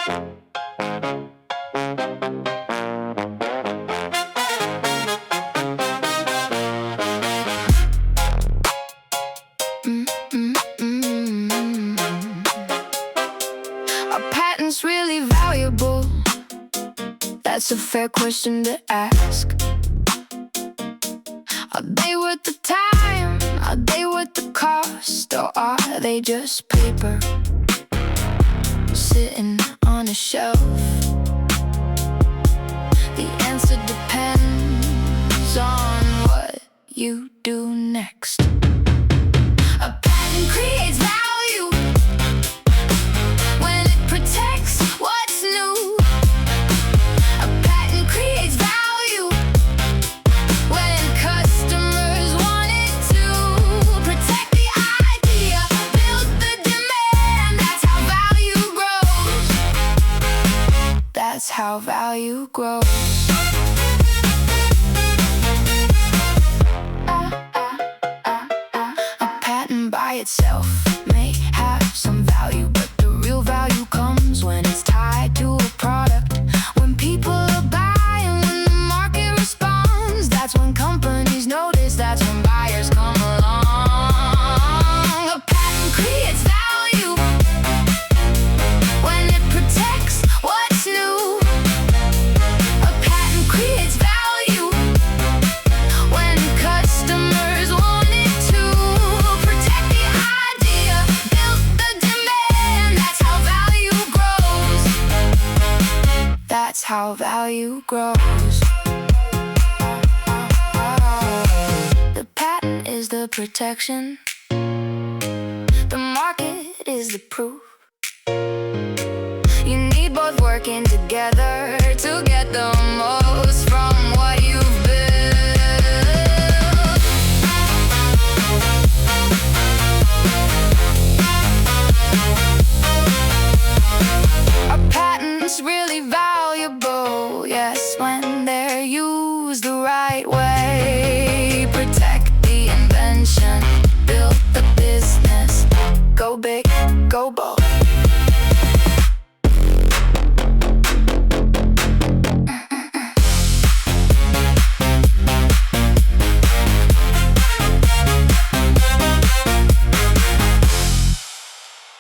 Are patents really valuable? That's a fair question to ask. Are they worth the time? Are they worth the cost? Or are they just paper sitting on a shelf? The answer depends on what you do next. A patent creates value when it protects what's new. A patent creates value when customers want it to. Protect the idea, build the demand. That's how value grows. That's how value grows. By itself may have some value, but the real value comes when it's tied to a product. When people are buying, when the market responds, that's when companies notice, that's when buyers come along. A patent creates value when it protects what's new. A patent creates value when customers want it to. Protect the idea, build the demand. That's how value grows. That's how value grows. The patent is the protection. The market is the proof. You need both working together to get the most from what you've built. Are patents really valuable? Yes, when they're used the right way.